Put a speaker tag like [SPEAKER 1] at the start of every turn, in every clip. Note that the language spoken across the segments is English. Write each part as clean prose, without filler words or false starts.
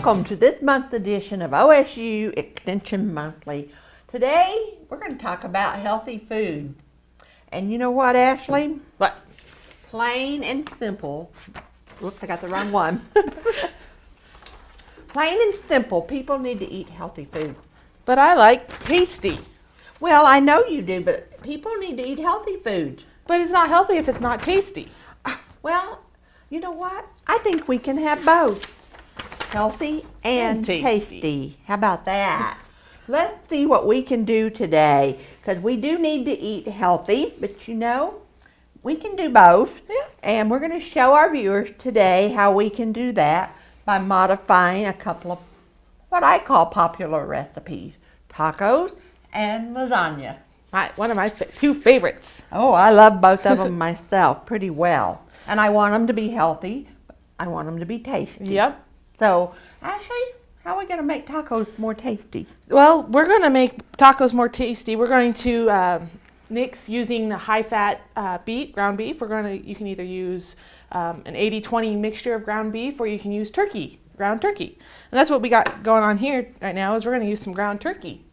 [SPEAKER 1] Welcome to this month's edition of OSU Extension Monthly. Today, we're going to talk about healthy food. And you know what, Ashley?
[SPEAKER 2] What?
[SPEAKER 1] Plain and simple. Whoops, I got the wrong one. Plain and simple, people need to eat healthy food.
[SPEAKER 2] But I like tasty.
[SPEAKER 1] Well, I know you do, but people need to eat healthy food.
[SPEAKER 2] But it's not healthy if it's not tasty.
[SPEAKER 1] Well, you know what? I think we can have both. Healthy and tasty. How about that? Let's see what we can do today, because we do need to eat healthy, but you know, we can do both.
[SPEAKER 2] Yeah.
[SPEAKER 1] And we're going to show our viewers today how we can do that by modifying a couple of what I call popular recipes, tacos and lasagna.
[SPEAKER 2] One of my two favorites.
[SPEAKER 1] Oh, I love both of them myself pretty well. And I want them to be healthy. I want them to be tasty.
[SPEAKER 2] Yep.
[SPEAKER 1] So, Ashley, how are we going to make tacos more tasty?
[SPEAKER 2] Well, we're going to make tacos more tasty. We're going to mix using the high-fat ground beef. You can either use an 80-20 mixture of ground beef, or you can use ground turkey. And that's what we got going on here right now. Is we're going to use some ground turkey.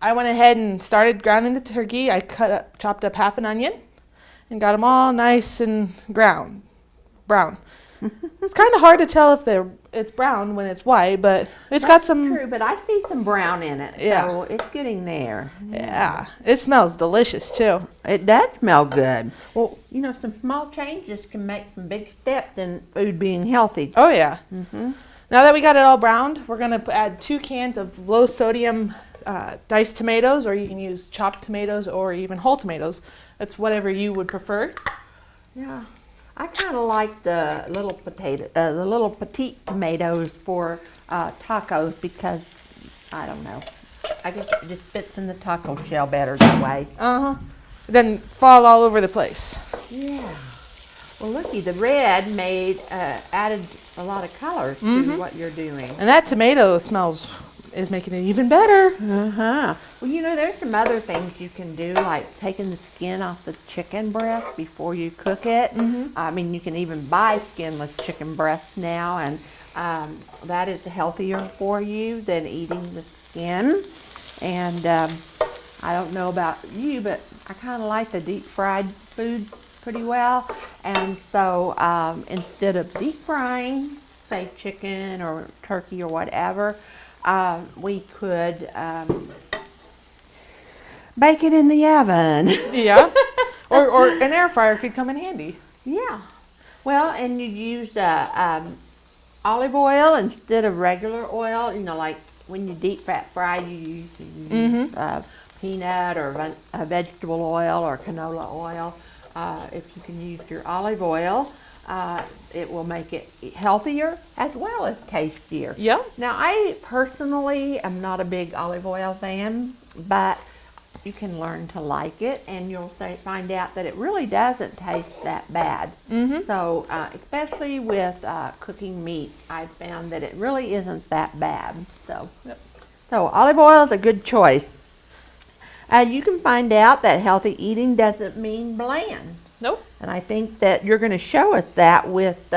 [SPEAKER 2] I went ahead and started grounding the turkey. I chopped up half an onion, and got them all nice and brown. It's kind of hard to tell if it's brown when it's white, but it's got some.
[SPEAKER 1] True, but I see some brown in it,
[SPEAKER 2] Yeah.
[SPEAKER 1] so it's getting there.
[SPEAKER 2] Yeah, it smells delicious too.
[SPEAKER 1] It does smell good.
[SPEAKER 2] Well,
[SPEAKER 1] You know, some small changes can make some big steps in food being healthy.
[SPEAKER 2] oh yeah.
[SPEAKER 1] Mm-hmm.
[SPEAKER 2] Now that we got it all browned, we're gonna add 2 cans of low sodium diced tomatoes, or you can use chopped tomatoes or even whole tomatoes. That's whatever you would prefer.
[SPEAKER 1] Yeah. I kind of like the little petite tomatoes for tacos because, I don't know, I guess it just fits in the taco shell better that way.
[SPEAKER 2] It doesn't fall all over the place.
[SPEAKER 1] Yeah. Well, looky, the red added a lot of color to what you're doing.
[SPEAKER 2] And that tomato is making it even better.
[SPEAKER 1] Uh-huh. Well, you know, there's some other things you can do, like taking the skin off the chicken breast before you cook it. I mean, you can even buy skinless chicken breasts now, and that is healthier for you than eating the skin. And I don't know about you, but I kind of like the deep fried food pretty well. And so instead of deep frying, say chicken or turkey or whatever, we could bake it in the oven.
[SPEAKER 2] Yeah. or an air fryer could come in handy.
[SPEAKER 1] Yeah. Well, and you use olive oil instead of regular oil. You know, like when you deep fry, you use peanut or vegetable oil or canola oil. If you can use your olive oil, it will make it healthier as well as tastier.
[SPEAKER 2] Yeah.
[SPEAKER 1] Now, I personally am not a big olive oil fan, but you can learn to like it, and you'll find out that it really doesn't taste that bad. So, especially with cooking meat, I've found that it really isn't that bad. So, so olive oil is a good choice. You can find out that healthy eating doesn't mean bland.
[SPEAKER 2] Nope.
[SPEAKER 1] And I think that you're going to show us that with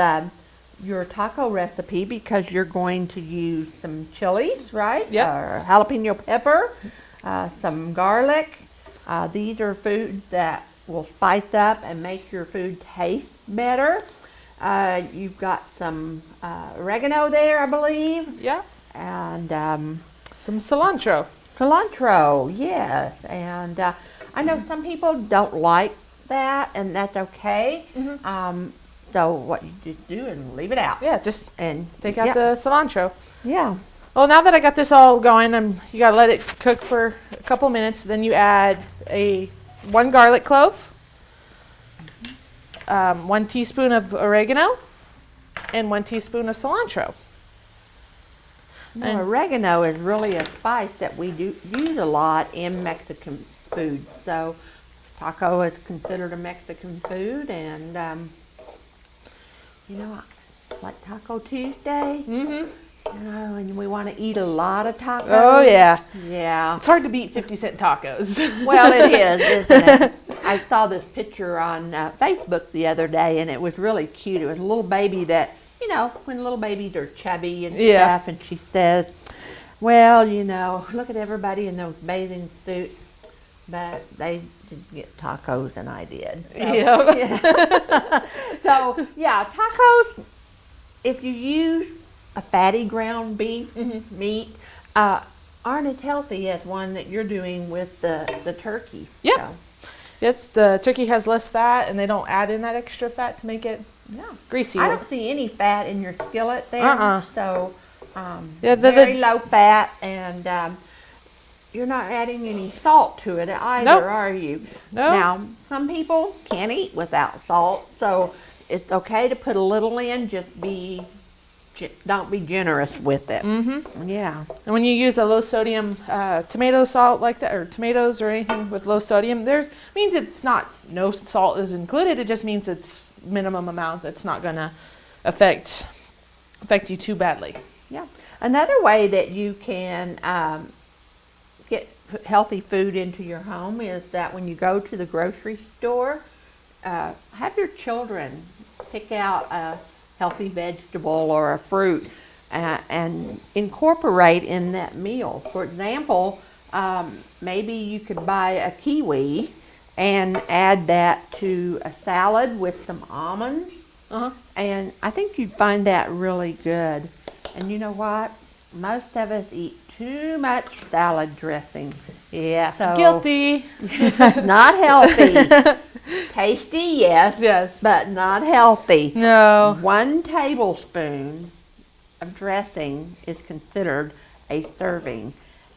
[SPEAKER 1] your taco recipe, because you're going to use some chilies, right?
[SPEAKER 2] Yep.
[SPEAKER 1] Or jalapeno pepper, some garlic. These are foods that will spice up and make your food taste better. You've got some oregano there, I believe.
[SPEAKER 2] Yeah.
[SPEAKER 1] And
[SPEAKER 2] Some cilantro.
[SPEAKER 1] cilantro, yes. And I know some people don't like that, and that's okay. So what you just do is leave it out.
[SPEAKER 2] Yeah, just
[SPEAKER 1] And
[SPEAKER 2] take out the cilantro.
[SPEAKER 1] Yeah.
[SPEAKER 2] Well, now that I got this all going, you gotta let it cook for a couple minutes. Then you add 1 garlic clove, 1 teaspoon of oregano, and 1 teaspoon of cilantro.
[SPEAKER 1] Now, oregano is really a spice that we do use a lot in Mexican food. So taco is considered a Mexican food, and you know, like Taco Tuesday. You know, and we want to eat a lot of tacos.
[SPEAKER 2] Oh yeah.
[SPEAKER 1] Yeah.
[SPEAKER 2] It's hard to beat 50-cent tacos.
[SPEAKER 1] Well, it is, isn't it? I saw this picture on Facebook the other day, and it was really cute. It was a little baby that you know, when little babies are chubby and
[SPEAKER 2] Yeah.
[SPEAKER 1] stuff, and she says, well, you know, look at everybody in those bathing suits, but they didn't get tacos and I did. So,
[SPEAKER 2] Yep.
[SPEAKER 1] yeah. So, yeah, tacos, if you use a fatty ground beef meat, aren't as healthy as one that you're doing with the turkey.
[SPEAKER 2] Yep.
[SPEAKER 1] So,
[SPEAKER 2] Yes, the turkey has less fat, and they don't add in that extra fat to make it
[SPEAKER 1] yeah.
[SPEAKER 2] greasier.
[SPEAKER 1] I don't see any fat in your skillet there. So,
[SPEAKER 2] Yeah,
[SPEAKER 1] very low fat, and you're not adding any salt to it either,
[SPEAKER 2] Nope.
[SPEAKER 1] are you?
[SPEAKER 2] No.
[SPEAKER 1] Now, some people can't eat without salt, so it's okay to put a little in. Just don't be generous with it.
[SPEAKER 2] Mm-hmm.
[SPEAKER 1] Yeah.
[SPEAKER 2] And when you use a low sodium tomato salt like that, or tomatoes or anything with low sodium, means it's not no salt is included. It just means it's minimum amount that's not going to affect you too badly.
[SPEAKER 1] Yeah. Another way that you can get healthy food into your home is that when you go to the grocery store, have your children pick out a healthy vegetable or a fruit and incorporate in that meal. For example, maybe you could buy a kiwi and add that to a salad with some almonds. And I think you'd find that really good. And you know what? Most of us eat too much salad dressing. Yeah. So
[SPEAKER 2] Guilty.
[SPEAKER 1] not healthy. Tasty, yes.
[SPEAKER 2] Yes.
[SPEAKER 1] But not healthy.
[SPEAKER 2] No.
[SPEAKER 1] 1 tablespoon of dressing is considered a serving,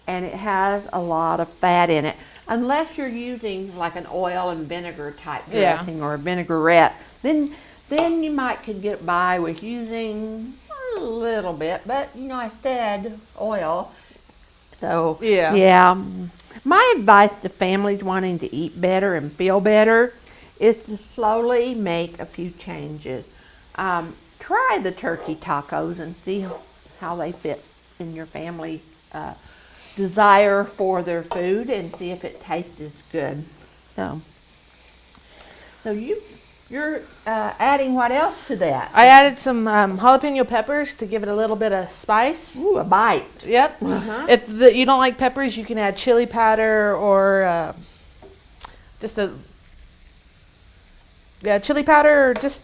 [SPEAKER 1] and it has a lot of fat in it. Unless you're using like an oil and vinegar type dressing or a vinaigrette, then you might could get by with using a little bit. But you know, I said oil, so yeah. My advice to families wanting to eat better and feel better is to slowly make a few changes. Try the turkey tacos and see how they fit in your family desire for their food, and see if it tastes as good. So you're adding what else to that?
[SPEAKER 2] I added some jalapeno peppers to give it a little bit of spice.
[SPEAKER 1] Ooh, a bite.
[SPEAKER 2] Yep. If you don't like peppers, you can add chili powder or just chili powder, or just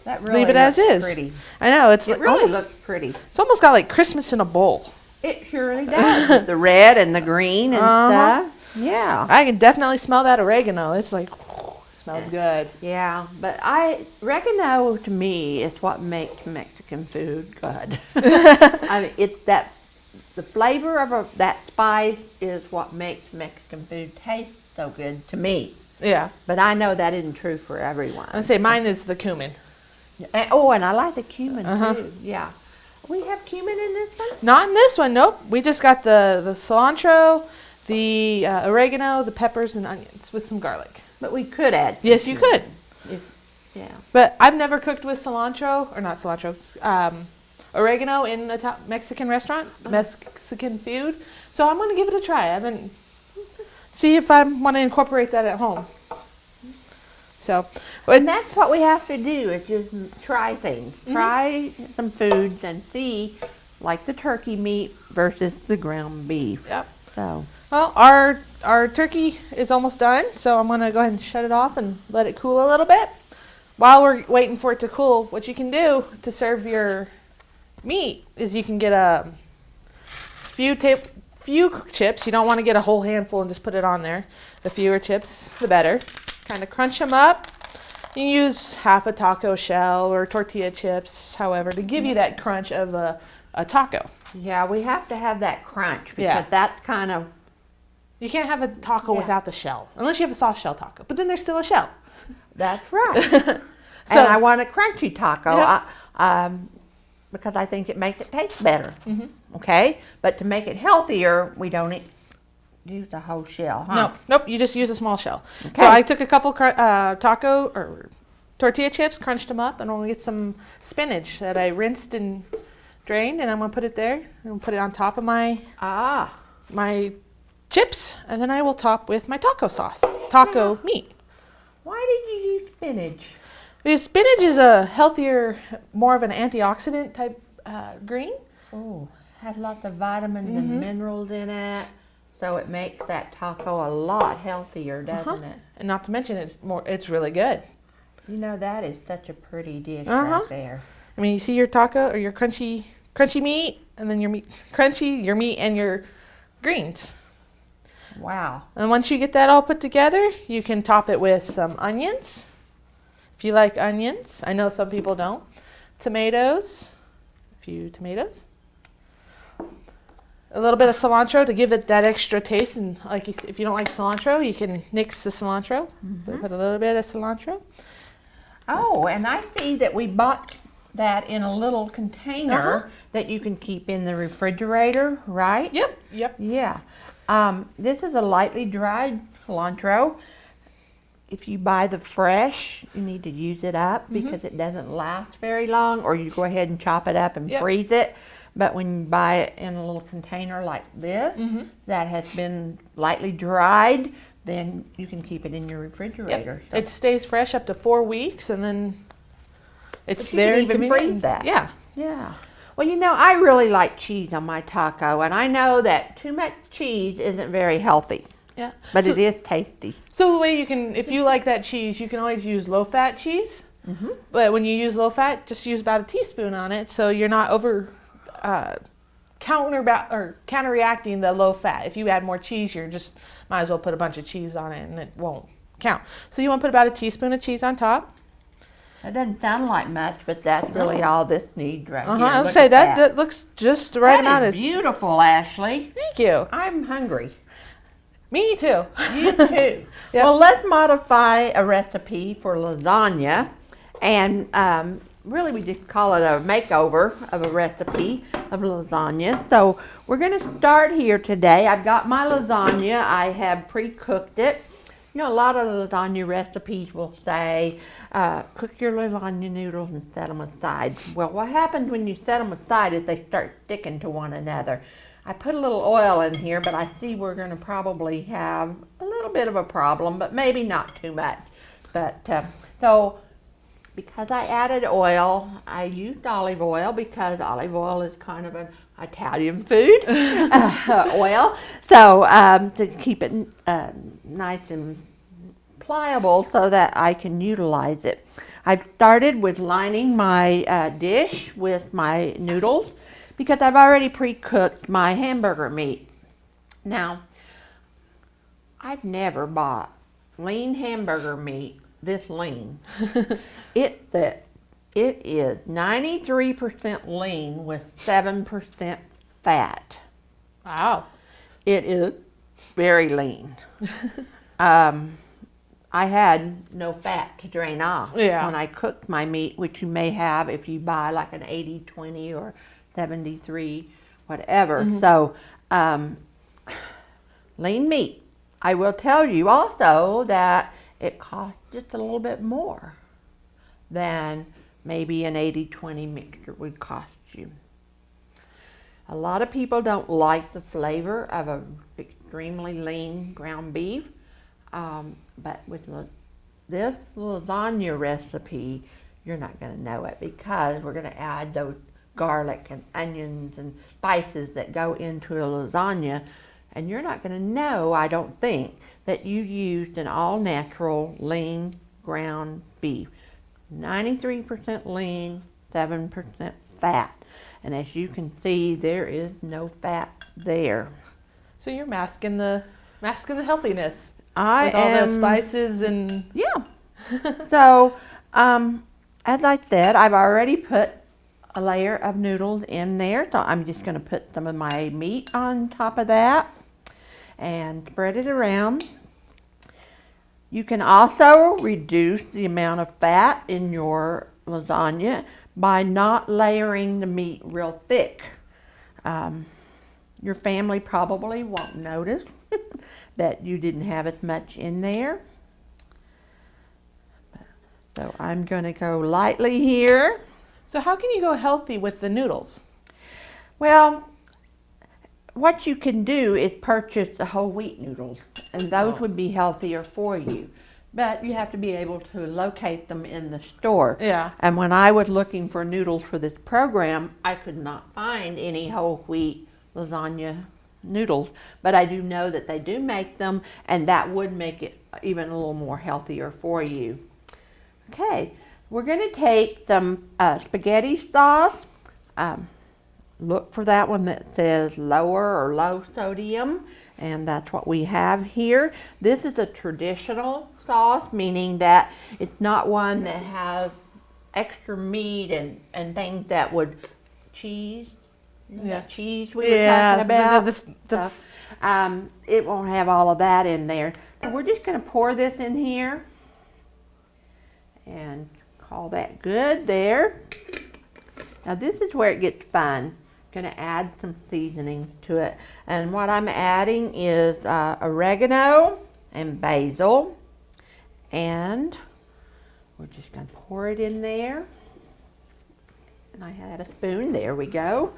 [SPEAKER 1] That really
[SPEAKER 2] leave it as
[SPEAKER 1] looks
[SPEAKER 2] is.
[SPEAKER 1] Pretty.
[SPEAKER 2] I know
[SPEAKER 1] It really looks pretty.
[SPEAKER 2] It's almost got like Christmas in a bowl.
[SPEAKER 1] It surely does. With the red and the green and stuff. Yeah.
[SPEAKER 2] I can definitely smell that oregano. It's like smells good.
[SPEAKER 1] Yeah, but oregano to me is what makes Mexican food good. I mean, it's the flavor of that spice is what makes Mexican food taste so good to me.
[SPEAKER 2] Yeah.
[SPEAKER 1] But I know that isn't true for everyone.
[SPEAKER 2] I say mine is the cumin.
[SPEAKER 1] And I like the cumin too. Yeah. We have cumin in this one?
[SPEAKER 2] Not in this one, nope. We just got the cilantro, the oregano, the peppers, and onions with some garlic.
[SPEAKER 1] But we could add.
[SPEAKER 2] Yes, you could.
[SPEAKER 1] Yeah.
[SPEAKER 2] But I've never cooked with oregano in a Mexican restaurant, Mexican food. So I'm going to give it a try. See if I want to incorporate that at home. So,
[SPEAKER 1] and that's what we have to do, is just try things. Try some foods and see, like the turkey meat versus the ground beef.
[SPEAKER 2] Yep.
[SPEAKER 1] So.
[SPEAKER 2] Well, our turkey is almost done, so I'm going to go ahead and shut it off and let it cool a little bit. While we're waiting for it to cool, what you can do to serve your meat is you can get a few chips. You don't want to get a whole handful and just put it on there. The fewer chips, the better. Kind of crunch them up. You can use half a taco shell or tortilla chips, however, to give you that crunch of a taco.
[SPEAKER 1] Yeah, we have to have that crunch, because that's kind of...
[SPEAKER 2] You can't have a taco without the shell, unless you have a soft shell taco. But then there's still a shell.
[SPEAKER 1] That's right. And I want a crunchy taco because I think it makes it taste better. Okay? But to make it healthier, we don't use the whole shell, huh?
[SPEAKER 2] Nope. You just use a small shell.
[SPEAKER 1] Okay.
[SPEAKER 2] So I took a couple taco or tortilla chips, crunched them up, and I'm going to get some spinach that I rinsed and drained, and I'm going to put it there. I'm going to put it on top of my chips, and then I will top with my taco sauce, meat.
[SPEAKER 1] Why did you use spinach?
[SPEAKER 2] Because spinach is a healthier, more of an antioxidant type green.
[SPEAKER 1] Oh, has lots of vitamins and minerals in it, so it makes that taco a lot healthier, doesn't it?
[SPEAKER 2] And not to mention, it's really good.
[SPEAKER 1] You know, that is such a pretty dish right there.
[SPEAKER 2] I mean, you see your taco or your crunchy meat, and then your meat and your greens.
[SPEAKER 1] Wow.
[SPEAKER 2] And once you get that all put together, you can top it with some onions. If you like onions, I know some people don't. Tomatoes, a few tomatoes. A little bit of cilantro to give it that extra taste. And like if you don't like cilantro, you can nix the cilantro. Put a little bit of cilantro.
[SPEAKER 1] Oh, and I see that we bought that in a little container that you can keep in the refrigerator, right?
[SPEAKER 2] Yep.
[SPEAKER 1] Yeah. This is a lightly dried cilantro. If you buy the fresh, you need to use it up because it doesn't last very long, or you go ahead and chop it up and freeze it. But when you buy it in a little container like this that has been lightly dried, then you can keep it in your refrigerator. So.
[SPEAKER 2] It stays fresh up to 4 weeks, and then it's
[SPEAKER 1] But you
[SPEAKER 2] very
[SPEAKER 1] can even
[SPEAKER 2] convenient.
[SPEAKER 1] freeze that.
[SPEAKER 2] Yeah.
[SPEAKER 1] Yeah. Well, you know, I really like cheese on my taco, and I know that too much cheese isn't very healthy.
[SPEAKER 2] Yeah.
[SPEAKER 1] But it is tasty.
[SPEAKER 2] So the way you can, if you like that cheese, you can always use low-fat cheese. But when you use low-fat, just use about a teaspoon on it, so you're not counteracting the low-fat. If you add more cheese, you're just might as well put a bunch of cheese on it, and it won't count. So you want to put about a teaspoon of cheese on top.
[SPEAKER 1] It doesn't sound like much, but that's really all this needs right here.
[SPEAKER 2] I'll
[SPEAKER 1] Look
[SPEAKER 2] say
[SPEAKER 1] at
[SPEAKER 2] that looks just the right amount
[SPEAKER 1] That
[SPEAKER 2] of.
[SPEAKER 1] is beautiful, Ashley.
[SPEAKER 2] Thank you.
[SPEAKER 1] I'm hungry.
[SPEAKER 2] Me too.
[SPEAKER 1] You too. Well, let's modify a recipe for lasagna, and really we just call it a makeover of a recipe of lasagna. So we're going to start here today. I've got my lasagna. I have pre-cooked it. You know, a lot of lasagna recipes will say, cook your lasagna noodles and set them aside. Well, what happens when you set them aside is they start sticking to one another. I put a little oil in here, but I see we're going to probably have a little bit of a problem, but maybe not too much. But so because I added oil, I used olive oil because olive oil is kind of an Italian food oil. So to keep it nice and pliable so that I can utilize it. I've started with lining my dish with my noodles because I've already pre-cooked my hamburger meat. Now, I've never bought lean hamburger meat this lean. It is 93% lean with 7% fat.
[SPEAKER 2] Wow.
[SPEAKER 1] It is very lean. I had no fat to drain off when I cooked my meat, which you may have if you buy like an 80-20 or 73, whatever. So, lean meat. I will tell you also that it costs just a little bit more than maybe an 80-20 mixture would cost you. A lot of people don't like the flavor of an extremely lean ground beef, but with this lasagna recipe, you're not going to know it because we're going to add those garlic and onions and spices that go into a lasagna, and you're not going to know, I don't think, that you used an all-natural lean ground beef. 93% lean, 7% fat. And as you can see, there is no fat there.
[SPEAKER 2] So you're masking the healthiness.
[SPEAKER 1] I
[SPEAKER 2] with
[SPEAKER 1] am,
[SPEAKER 2] all the spices and
[SPEAKER 1] So, as I said, I've already put a layer of noodles in there. So I'm just going to put some of my meat on top of that and spread it around. You can also reduce the amount of fat in your lasagna by not layering the meat real thick. Your family probably won't notice that you didn't have as much in there. So I'm going to go lightly here.
[SPEAKER 2] So how can you go healthy with the noodles?
[SPEAKER 1] Well, what you can do is purchase the whole wheat noodles, and those would be healthier for you. but you have to be able to locate them in the store.
[SPEAKER 2] Yeah.
[SPEAKER 1] And when I was looking for noodles for this program, I could not find any whole wheat lasagna noodles, but I do know that they do make them, and that would make it even a little more healthier for you. Okay, we're going to take some spaghetti sauce. Look for that one that says lower or low sodium, and that's what we have here. This is a traditional sauce, meaning that it's not one that has extra meat and things that would cheese. That cheese we were talking about. It won't have all of that in there. So we're just going to pour this in here and call that good there. Now this is where it gets fun. Going to add some seasonings to it, and what I'm adding is oregano and basil, and we're just going to pour it in there. And I had a spoon. There we go.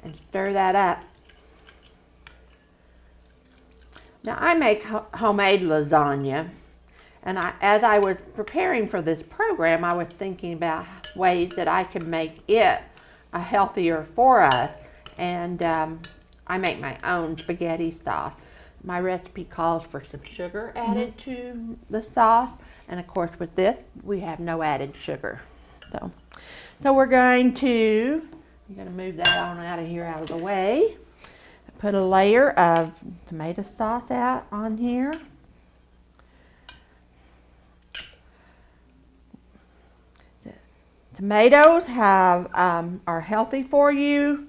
[SPEAKER 1] And stir that up. Now I make homemade lasagna, and as I was preparing for this program, I was thinking about ways that I could make it healthier for us, and I make my own spaghetti sauce. My recipe calls for some sugar added to the sauce, and of course with this we have no added sugar. So we're going to, I'm going to move that on out of here, out of the way. Put a layer of tomato sauce out on here. Tomatoes are healthy for you.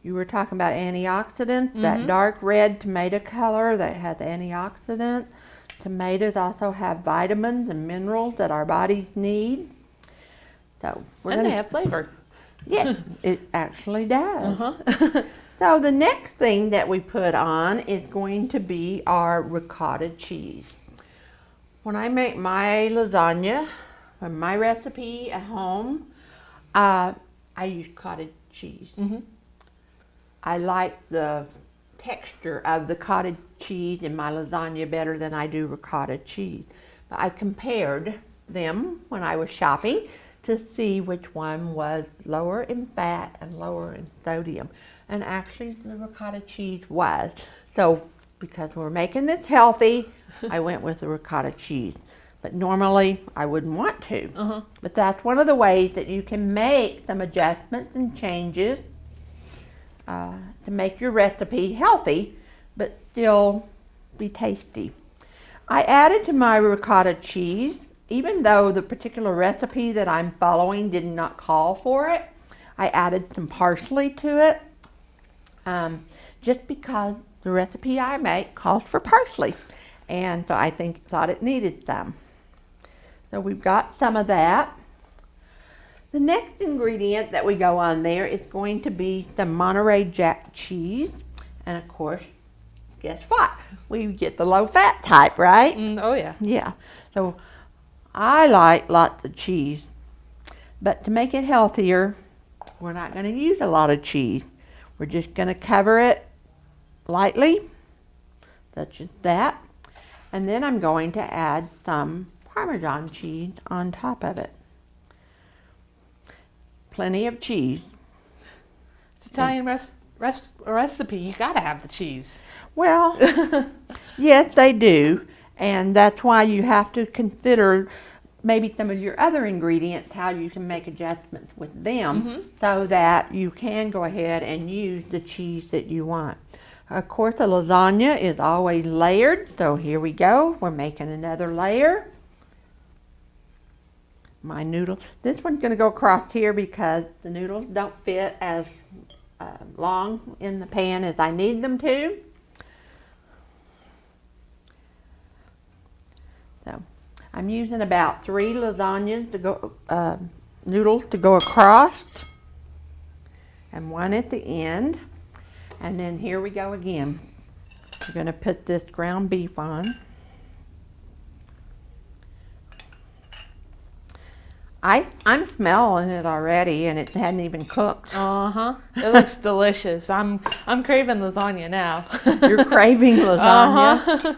[SPEAKER 1] You were talking about antioxidants, that dark red tomato color that has antioxidants. Tomatoes also have vitamins and minerals that our bodies need. So
[SPEAKER 2] they have flavor.
[SPEAKER 1] Yes, it actually does. So the next thing that we put on is going to be our ricotta cheese. When I make my lasagna, or my recipe at home, I use cottage cheese. I like the texture of the cottage cheese in my lasagna better than I do ricotta cheese. But I compared them when I was shopping to see which one was lower in fat and lower in sodium. And actually the ricotta cheese was. So because we're making this healthy, I went with the ricotta cheese. But normally I wouldn't want to. But that's one of the ways that you can make some adjustments and changes to make your recipe healthy, but still be tasty. I added to my ricotta cheese, even though the particular recipe that I'm following did not call for it, I added some parsley to it, just because the recipe I make calls for parsley, and so I thought it needed some. So we've got some of that. The next ingredient that we go on there is going to be some Monterey Jack cheese, and of course, guess what? We get the low-fat type, right?
[SPEAKER 2] Oh yeah.
[SPEAKER 1] Yeah. So I like lots of cheese, but to make it healthier, we're not going to use a lot of cheese. We're just going to cover it lightly, such as that, and then I'm going to add some Parmesan cheese on top of it. Plenty of cheese.
[SPEAKER 2] It's Italian recipe. You gotta have the cheese.
[SPEAKER 1] Well, yes, they do, and that's why you have to consider maybe some of your other ingredients, how you can make adjustments with them, so that you can go ahead and use the cheese that you want. Of course, a lasagna is always layered, so here we go. We're making another layer. My noodles. This one's going to go across here because the noodles don't fit as long in the pan as I need them to. So I'm using about 3 lasagnas to go, noodles to go across, and 1 at the end. And then here we go again. We're going to put this ground beef on. I'm smelling it already, and it hadn't even cooked.
[SPEAKER 2] It looks delicious. I'm craving lasagna now.
[SPEAKER 1] You're craving lasagna?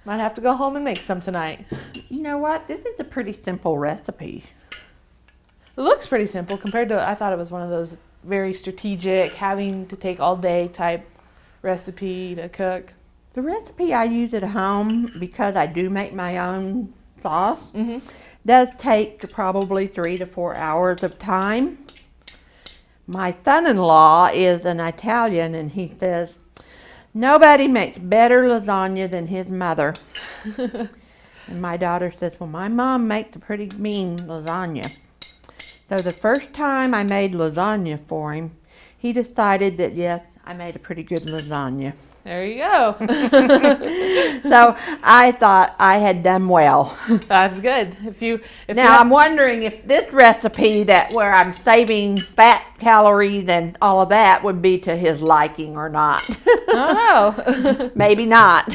[SPEAKER 2] Might have to go home and make some tonight.
[SPEAKER 1] You know what? This is a pretty simple recipe.
[SPEAKER 2] It looks pretty simple compared to, I thought it was one of those very strategic, having to take all day type recipe to cook.
[SPEAKER 1] The recipe I use at home, because I do make my own sauce, does take probably 3 to 4 hours of time. My son-in-law is an Italian, and he says, nobody makes better lasagna than his mother. And my daughter says, well, my mom makes a pretty mean lasagna. So the first time I made lasagna for him, he decided that, yes, I made a pretty good lasagna.
[SPEAKER 2] There you go.
[SPEAKER 1] So I thought I had done well.
[SPEAKER 2] That's good.
[SPEAKER 1] Now I'm wondering if this recipe where I'm saving fat, calories, and all of that would be to his liking or not.
[SPEAKER 2] I don't know.
[SPEAKER 1] Maybe not.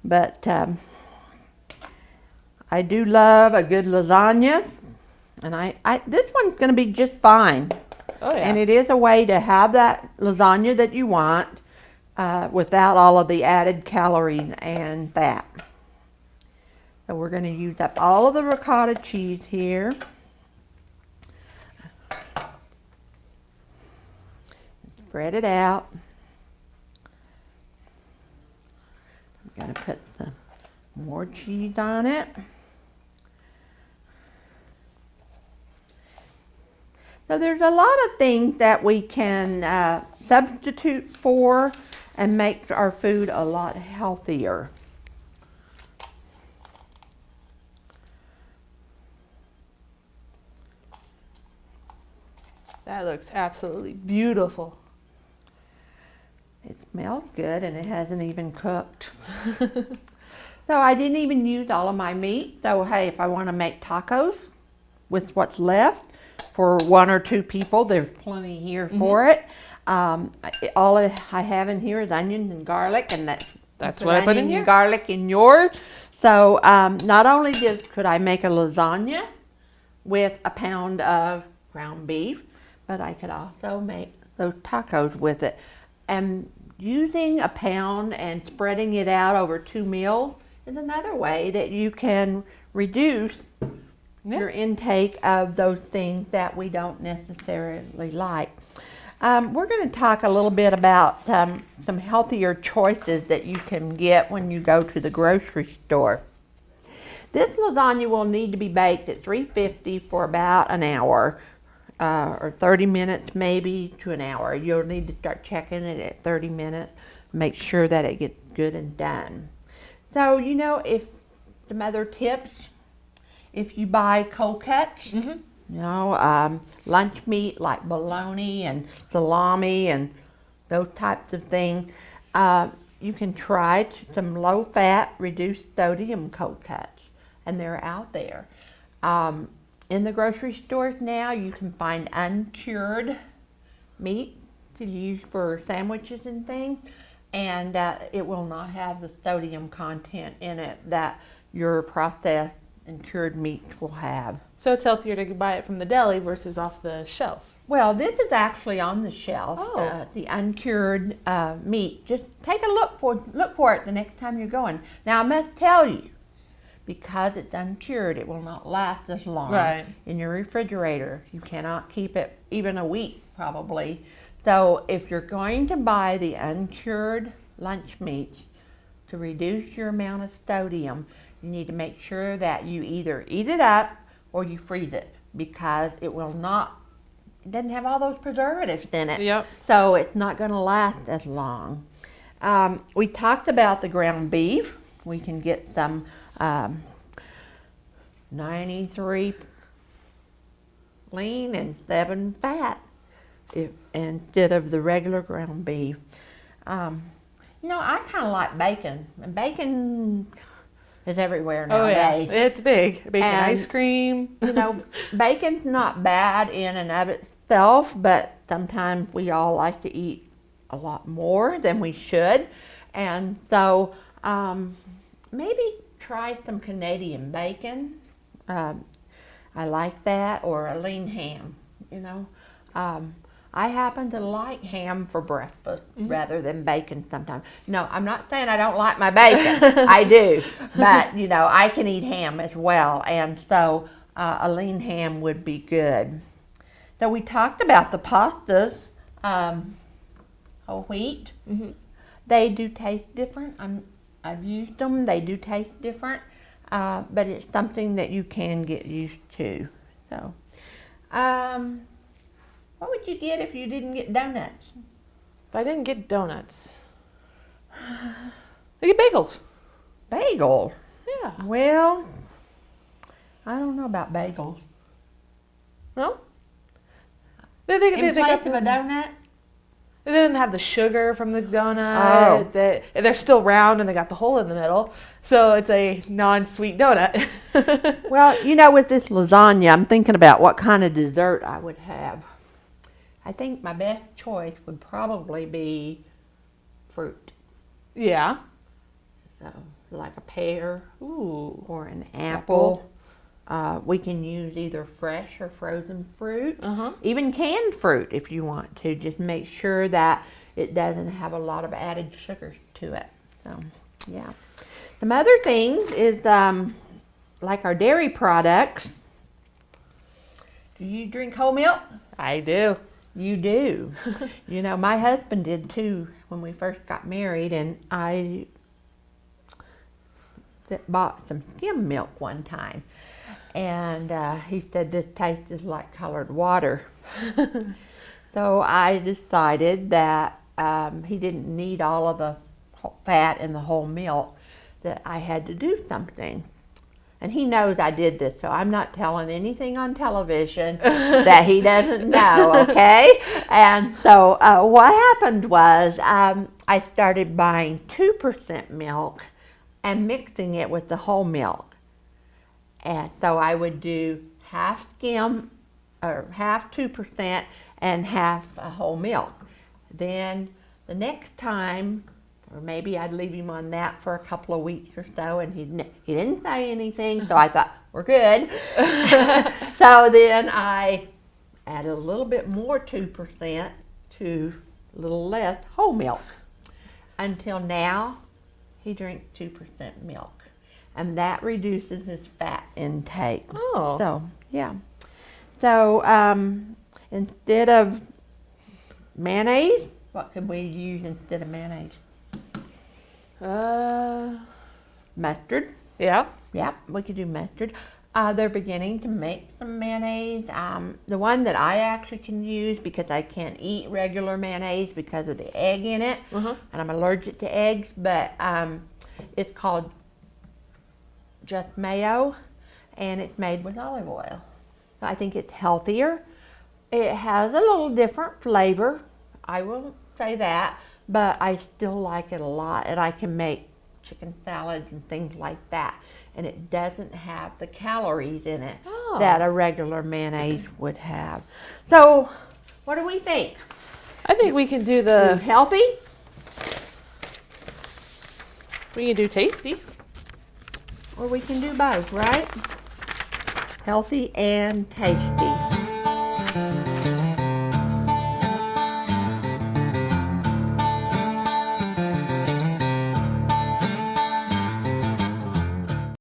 [SPEAKER 1] But I do love a good lasagna, and this one's going to be just fine.
[SPEAKER 2] Oh, yeah.
[SPEAKER 1] And it is a way to have that lasagna that you want without all of the added calories and fat. So we're going to use up all of the ricotta cheese here. Spread it out. I'm going to put some more cheese on it. So there's a lot of things that we can substitute for and make our food a lot healthier.
[SPEAKER 2] That looks absolutely beautiful.
[SPEAKER 1] It smells good, and it hasn't even cooked. So I didn't even use all of my meat. So hey, if I want to make tacos with what's left for 1 or 2 people, there's plenty here for it. All I have in here is onions and garlic, and
[SPEAKER 2] that's what I put in here.
[SPEAKER 1] Garlic in yours. So not only could I make a lasagna with a pound of ground beef, but I could also make those tacos with it. And using a pound and spreading it out over 2 meals is another way that you can reduce your intake of those things that we don't necessarily like. We're going to talk a little bit about some healthier choices that you can get when you go to the grocery store. This lasagna will need to be baked at 350 for about an hour, or 30 minutes maybe to an hour. You'll need to start checking it at 30 minutes, make sure that it gets good and done. So, you know, if some other tips, if you buy cold cuts, you know, lunch meat like bologna and salami and those types of things, you can try some low-fat, reduced sodium cold cuts, and they're out there. In the grocery stores now, you can find uncured meat to use for sandwiches and things, and it will not have the sodium content in it that your processed and cured meat will have.
[SPEAKER 2] So it's healthier to buy it from the deli versus off the shelf.
[SPEAKER 1] Well, this is actually on the shelf.
[SPEAKER 2] Oh.
[SPEAKER 1] The uncured meat. Just take a look for it the next time you're going. Now I must tell you, because it's uncured, it will not last as long in your refrigerator. You cannot keep it even a week probably. So if you're going to buy the uncured lunch meats to reduce your amount of sodium, you need to make sure that you either eat it up or you freeze it, because it doesn't have all those preservatives in it.
[SPEAKER 2] Yep.
[SPEAKER 1] So it's not going to last as long. We talked about the ground beef. We can get some 93 lean and 7 fat instead of the regular ground beef. You know, I kind of like bacon, and bacon is everywhere nowadays.
[SPEAKER 2] Oh yeah, it's big. Bacon
[SPEAKER 1] And,
[SPEAKER 2] ice cream.
[SPEAKER 1] You know, bacon's not bad in and of itself, but sometimes we all like to eat a lot more than we should. And so maybe try some Canadian bacon. I like that, or a lean ham, you know. I happen to like ham for breakfast rather than bacon sometimes. No, I'm not saying I don't like my bacon. I do. But, you know, I can eat ham as well. And so a lean ham would be good. So we talked about the pastas, whole wheat. They do taste different. I've used them. They do taste different. But it's something that you can get used to. So, what would you get if you didn't get donuts?
[SPEAKER 2] If I didn't get donuts, I get bagels.
[SPEAKER 1] Bagel?
[SPEAKER 2] Yeah.
[SPEAKER 1] Well, I don't know about bagels.
[SPEAKER 2] No?
[SPEAKER 1] In place of a donut?
[SPEAKER 2] They didn't have the sugar from the donut.
[SPEAKER 1] Oh.
[SPEAKER 2] They're still round and they got the hole in the middle. So it's a non-sweet donut.
[SPEAKER 1] Well, you know, with this lasagna, I'm thinking about what kind of dessert I would have. I think my best choice would probably be fruit.
[SPEAKER 2] Yeah.
[SPEAKER 1] So, like a pear.
[SPEAKER 2] Ooh.
[SPEAKER 1] Or an apple. We can use either fresh or frozen fruit. Even canned fruit if you want to. Just make sure that it doesn't have a lot of added sugars to it. So, yeah. Some other things is like our dairy products. Do you drink whole milk?
[SPEAKER 2] I do.
[SPEAKER 1] You do. You know, my husband did too when we first got married, and I bought some skim milk one time. And he said, this tastes like colored water. So I decided that he didn't need all of the fat in the whole milk, that I had to do something. And he knows I did this, so I'm not telling anything on television that he doesn't know, okay? And so what happened was I started buying 2% milk and mixing it with the whole milk. And so I would do half skim, or half 2% and half whole milk. Then the next time, or maybe I'd leave him on that for a couple of weeks or so, and he didn't say anything, so I thought, we're good. So then I added a little bit more 2% to a little less whole milk. Until now, he drinks 2% milk. And that reduces his fat intake.
[SPEAKER 2] Oh.
[SPEAKER 1] So, yeah. So, instead of mayonnaise, what could we use instead of mayonnaise? Mustard.
[SPEAKER 2] Yeah.
[SPEAKER 1] Yep, we could do mustard. They're beginning to make some mayonnaise. The one that I actually can use, because I can't eat regular mayonnaise because of the egg in it, and I'm allergic to eggs, but it's called Just Mayo, and it's made with olive oil. So I think it's healthier. It has a little different flavor, I will say that, but I still like it a lot, and I can make chicken salads and things like that, and it doesn't have the calories in it that a regular mayonnaise would have. So what do we think?
[SPEAKER 2] I think we can do the
[SPEAKER 1] Healthy?
[SPEAKER 2] we can do tasty.
[SPEAKER 1] Or we can do both, right? Healthy and tasty.